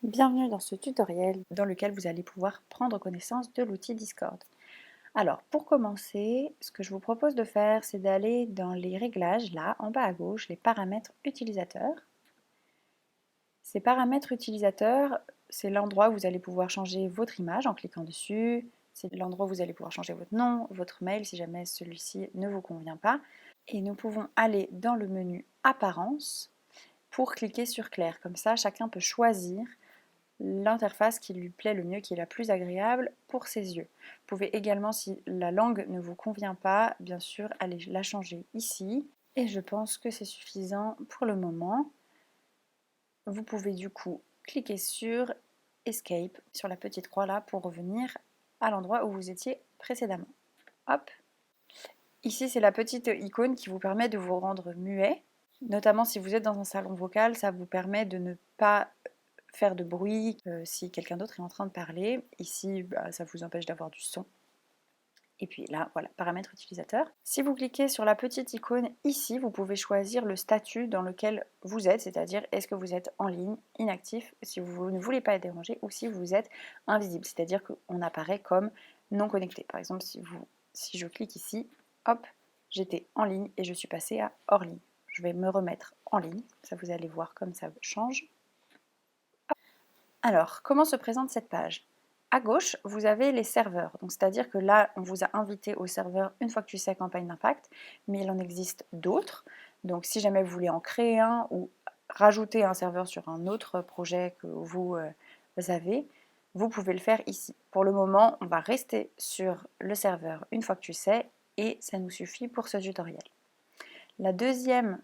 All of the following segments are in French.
Bienvenue dans ce tutoriel dans lequel vous allez pouvoir prendre connaissance de l'outil Discord. Alors pour commencer, ce que je vous propose de faire, c'est d'aller dans les réglages, là en bas à gauche, les paramètres utilisateurs. Ces paramètres utilisateurs, c'est l'endroit où vous allez pouvoir changer votre image en cliquant dessus. C'est l'endroit où vous allez pouvoir changer votre nom, votre mail si jamais celui-ci ne vous convient pas. Et nous pouvons aller dans le menu Apparence pour cliquer sur Clair. Comme ça, chacun peut choisir l'interface qui lui plaît le mieux, qui est la plus agréable pour ses yeux. Vous pouvez également, si la langue ne vous convient pas, bien sûr, aller la changer ici. Et je pense que c'est suffisant pour le moment. Vous pouvez du coup cliquer sur Escape, sur la petite croix là, pour revenir à l'endroit où vous étiez précédemment. Hop. Ici, c'est la petite icône qui vous permet de vous rendre muet. Notamment si vous êtes dans un salon vocal, ça vous permet de ne pas faire de bruit si quelqu'un d'autre est en train de parler. Ici, ça vous empêche d'avoir du son. Et puis là, voilà, paramètres utilisateurs. Si vous cliquez sur la petite icône ici, vous pouvez choisir le statut dans lequel vous êtes, c'est-à-dire est-ce que vous êtes en ligne, inactif, si vous ne voulez pas être dérangé, ou si vous êtes invisible, c'est-à-dire qu'on apparaît comme non connecté. Par exemple, si je clique ici, hop, j'étais en ligne et je suis passée à hors ligne. Je vais me remettre en ligne, ça vous allez voir comme ça change. Alors, comment se présente cette page? À gauche, vous avez les serveurs. Donc, c'est-à-dire que là, on vous a invité au serveur une fois que tu sais campagne d'impact, mais il en existe d'autres. Donc, si jamais vous voulez en créer un ou rajouter un serveur sur un autre projet que vous avez, vous pouvez le faire ici. Pour le moment, on va rester sur le serveur une fois que tu sais et ça nous suffit pour ce tutoriel. La deuxième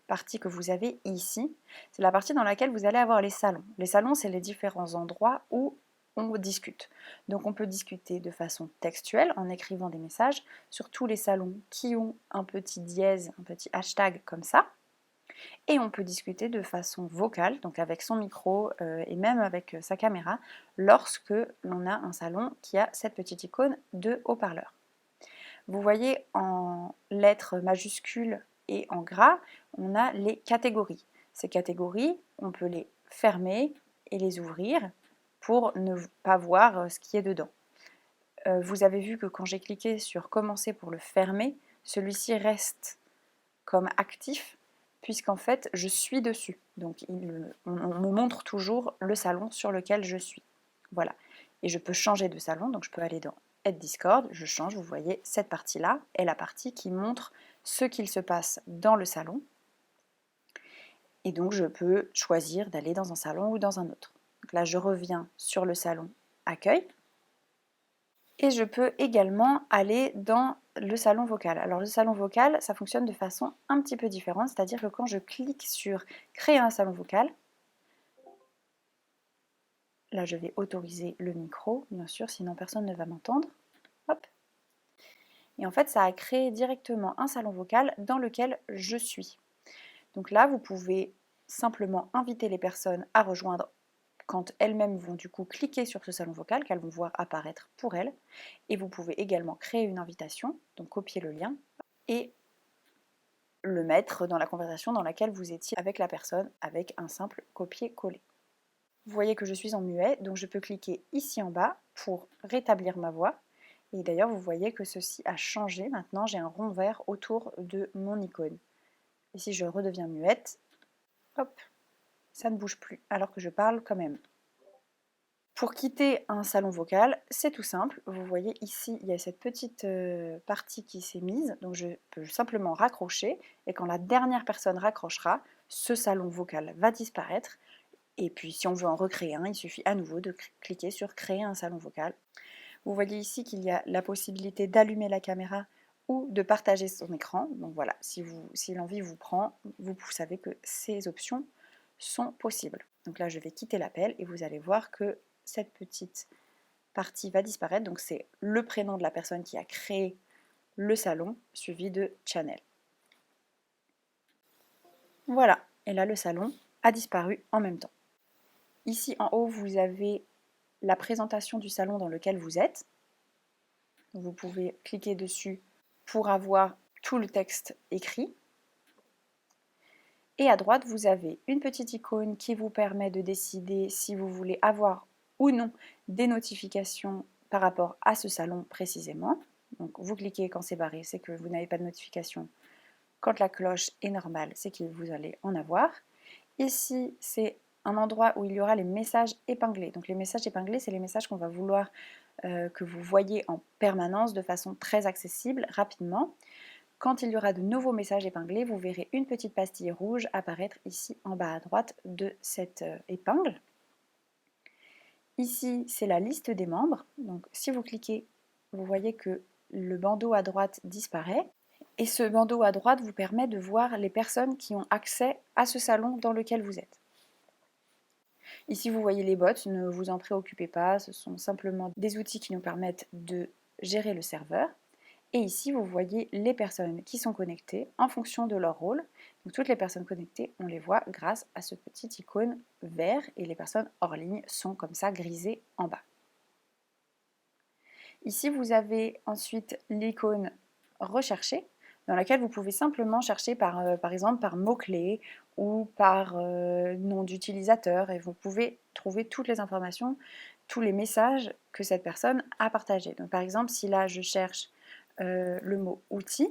partie que vous avez ici, c'est la partie dans laquelle vous allez avoir les salons. Les salons, c'est les différents endroits où on discute. Donc on peut discuter de façon textuelle en écrivant des messages sur tous les salons qui ont un petit dièse, un petit hashtag comme ça. Et on peut discuter de façon vocale, donc avec son micro et même avec sa caméra, lorsque l'on a un salon qui a cette petite icône de haut-parleur. Vous voyez en lettres majuscules et en gras, on a les catégories. Ces catégories, on peut les fermer et les ouvrir pour ne pas voir ce qui est dedans. Vous avez vu que quand j'ai cliqué sur commencer pour le fermer, celui-ci reste comme actif puisqu'en fait je suis dessus. Donc on me montre toujours le salon sur lequel je suis. Voilà. Et je peux changer de salon, donc je peux aller dans Aide Discord, je change, vous voyez, cette partie-là est la partie qui montre ce qu'il se passe dans le salon. Et donc je peux choisir d'aller dans un salon ou dans un autre. Donc là je reviens sur le salon Accueil. Et je peux également aller dans le salon vocal. Alors le salon vocal, ça fonctionne de façon un petit peu différente, c'est-à-dire que quand je clique sur créer un salon vocal, là je vais autoriser le micro, bien sûr, sinon personne ne va m'entendre. Hop. Et en fait, ça a créé directement un salon vocal dans lequel je suis. Donc là, vous pouvez simplement inviter les personnes à rejoindre quand elles-mêmes vont du coup cliquer sur ce salon vocal, qu'elles vont voir apparaître pour elles. Et vous pouvez également créer une invitation, donc copier le lien, et le mettre dans la conversation dans laquelle vous étiez avec la personne avec un simple copier-coller. Vous voyez que je suis en muet, donc je peux cliquer ici en bas pour rétablir ma voix. Et d'ailleurs, vous voyez que ceci a changé. Maintenant, j'ai un rond vert autour de mon icône. Et si je redeviens muette, hop, ça ne bouge plus, alors que je parle quand même. Pour quitter un salon vocal, c'est tout simple. Vous voyez ici, il y a cette petite partie qui s'est mise. Donc je peux simplement raccrocher. Et quand la dernière personne raccrochera, ce salon vocal va disparaître. Et puis si on veut en recréer un, il suffit à nouveau de cliquer sur créer un salon vocal. Vous voyez ici qu'il y a la possibilité d'allumer la caméra ou de partager son écran. Donc voilà, si l'envie vous prend, vous savez que ces options sont possibles. Donc là, je vais quitter l'appel et vous allez voir que cette petite partie va disparaître. Donc c'est le prénom de la personne qui a créé le salon suivi de channel. Voilà, et là le salon a disparu en même temps. Ici en haut, vous avez la présentation du salon dans lequel vous êtes. Vous pouvez cliquer dessus pour avoir tout le texte écrit. Et à droite, vous avez une petite icône qui vous permet de décider si vous voulez avoir ou non des notifications par rapport à ce salon précisément. Donc vous cliquez quand c'est barré, c'est que vous n'avez pas de notification. Quand la cloche est normale, c'est que vous allez en avoir. Ici, c'est un endroit où il y aura les messages épinglés. Donc les messages épinglés, c'est les messages qu'on va vouloir que vous voyez en permanence de façon très accessible, rapidement. Quand il y aura de nouveaux messages épinglés, vous verrez une petite pastille rouge apparaître ici en bas à droite de cette épingle. Ici, c'est la liste des membres. Donc si vous cliquez, vous voyez que le bandeau à droite disparaît. Et ce bandeau à droite vous permet de voir les personnes qui ont accès à ce salon dans lequel vous êtes. Ici, vous voyez les bots, ne vous en préoccupez pas, ce sont simplement des outils qui nous permettent de gérer le serveur. Et ici, vous voyez les personnes qui sont connectées en fonction de leur rôle. Donc toutes les personnes connectées, on les voit grâce à ce petit icône vert et les personnes hors ligne sont comme ça grisées en bas. Ici, vous avez ensuite l'icône rechercher dans laquelle vous pouvez simplement chercher par exemple par mots-clés ou par nom d'utilisateur et vous pouvez trouver toutes les informations, tous les messages que cette personne a partagés. Donc par exemple, si là je cherche le mot outil,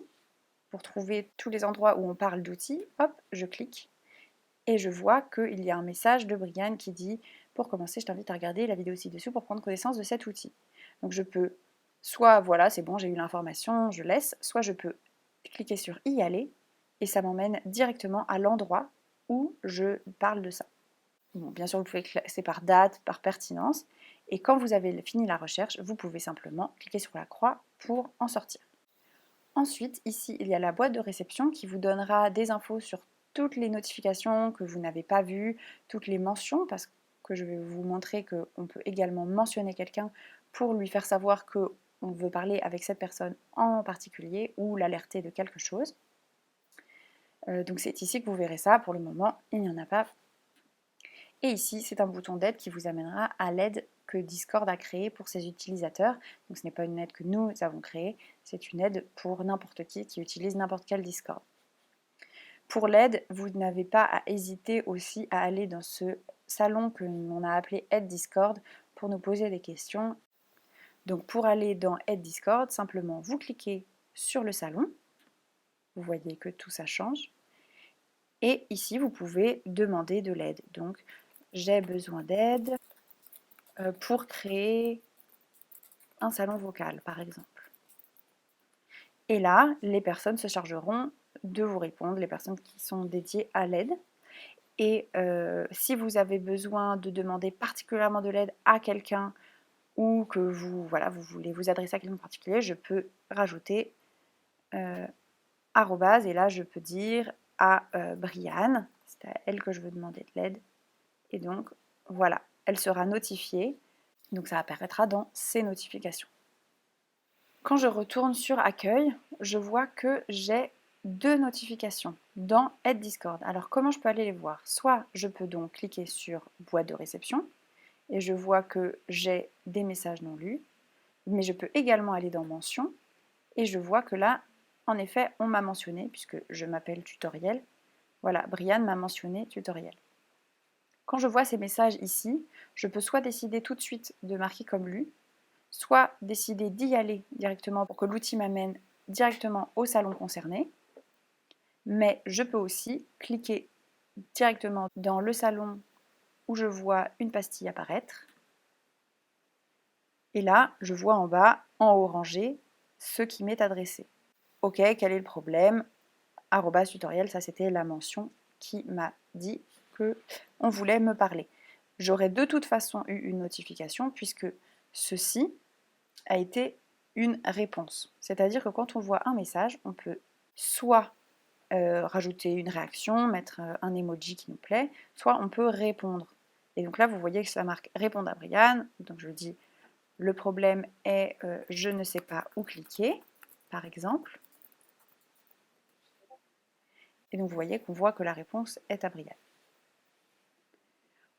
pour trouver tous les endroits où on parle d'outils, hop, je clique et je vois qu'il y a un message de Brian qui dit pour commencer, je t'invite à regarder la vidéo ci-dessous pour prendre connaissance de cet outil. Donc je peux, soit voilà, c'est bon, j'ai eu l'information, je laisse, soit je peux cliquer sur y aller et ça m'emmène directement à l'endroit où je parle de ça. Bon, bien sûr, vous pouvez classer par date, par pertinence, et quand vous avez fini la recherche, vous pouvez simplement cliquer sur la croix pour en sortir. Ensuite, ici, il y a la boîte de réception qui vous donnera des infos sur toutes les notifications que vous n'avez pas vues, toutes les mentions, parce que je vais vous montrer qu'on peut également mentionner quelqu'un pour lui faire savoir qu'on veut parler avec cette personne en particulier ou l'alerter de quelque chose. Donc c'est ici que vous verrez ça. Pour le moment, il n'y en a pas. Et ici, c'est un bouton d'aide qui vous amènera à l'aide que Discord a créée pour ses utilisateurs. Donc ce n'est pas une aide que nous avons créée, c'est une aide pour n'importe qui utilise n'importe quel Discord. Pour l'aide, vous n'avez pas à hésiter aussi à aller dans ce salon que l'on a appelé Aide Discord pour nous poser des questions. Donc pour aller dans Aide Discord, simplement vous cliquez sur le salon. Vous voyez que tout ça change. Et ici, vous pouvez demander de l'aide. Donc j'ai besoin d'aide pour créer un salon vocal, par exemple. Et là, les personnes se chargeront de vous répondre, les personnes qui sont dédiées à l'aide. Et si vous avez besoin de demander particulièrement de l'aide à quelqu'un ou que vous voulez vous adresser à quelqu'un en particulier, je peux rajouter arrobase et là je peux dire à Brianne, c'est à elle que je veux demander de l'aide. Et donc voilà, elle sera notifiée, donc ça apparaîtra dans ses notifications. Quand je retourne sur Accueil, je vois que j'ai deux notifications dans Aide Discord. Alors comment je peux aller les voir? Soit je peux donc cliquer sur Boîte de réception et je vois que j'ai des messages non lus, mais je peux également aller dans Mentions et je vois que là, en effet, on m'a mentionné, puisque je m'appelle Tutoriel. Voilà, Brian m'a mentionné Tutoriel. Quand je vois ces messages ici, je peux soit décider tout de suite de marquer comme lu, soit décider d'y aller directement pour que l'outil m'amène directement au salon concerné, mais je peux aussi cliquer directement dans le salon où je vois une pastille apparaître, et là, je vois en bas, en haut rangé, ce qui m'est adressé. Ok, quel est le problème? Arrobas tutoriel, ça c'était la mention qui m'a dit qu'on voulait me parler. J'aurais de toute façon eu une notification puisque ceci a été une réponse. C'est-à-dire que quand on voit un message, on peut soit rajouter une réaction, mettre un emoji qui nous plaît, soit on peut répondre. Et donc là, vous voyez que ça marque répondre à Brian. Donc je dis le problème est je ne sais pas où cliquer, par exemple. Et donc vous voyez qu'on voit que la réponse est à Brian.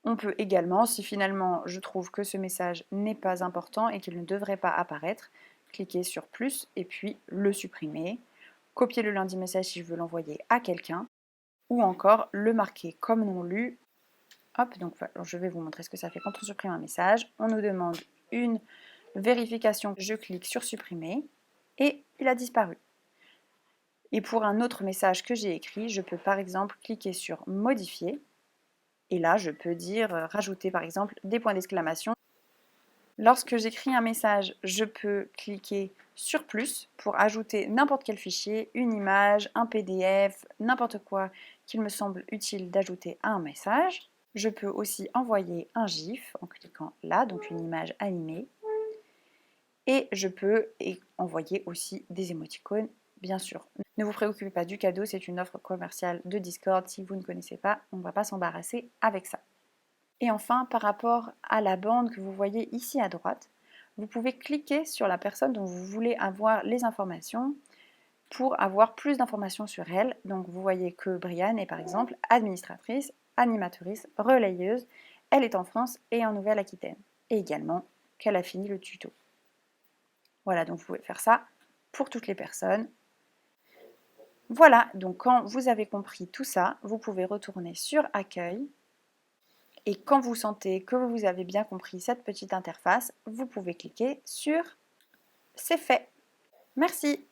On peut également, si finalement je trouve que ce message n'est pas important et qu'il ne devrait pas apparaître, cliquer sur plus et puis le supprimer, copier le lundi message si je veux l'envoyer à quelqu'un, ou encore le marquer comme non lu. Hop, donc je vais vous montrer ce que ça fait quand on supprime un message. On nous demande une vérification, je clique sur supprimer et il a disparu. Et pour un autre message que j'ai écrit, je peux par exemple cliquer sur modifier et là je peux dire rajouter par exemple des points d'exclamation. Lorsque j'écris un message, je peux cliquer sur plus pour ajouter n'importe quel fichier, une image, un PDF, n'importe quoi qu'il me semble utile d'ajouter à un message. Je peux aussi envoyer un GIF en cliquant là, donc une image animée. Et je peux envoyer aussi des émoticônes, bien sûr. Ne vous préoccupez pas du cadeau, c'est une offre commerciale de Discord. Si vous ne connaissez pas, on ne va pas s'embarrasser avec ça. Et enfin, par rapport à la bande que vous voyez ici à droite, vous pouvez cliquer sur la personne dont vous voulez avoir les informations pour avoir plus d'informations sur elle. Donc vous voyez que Brianne est par exemple administratrice, animatrice, relayeuse. Elle est en France et en Nouvelle-Aquitaine. Et également qu'elle a fini le tuto. Voilà, donc vous pouvez faire ça pour toutes les personnes. Voilà, donc quand vous avez compris tout ça, vous pouvez retourner sur Accueil. Et quand vous sentez que vous avez bien compris cette petite interface, vous pouvez cliquer sur C'est fait. Merci.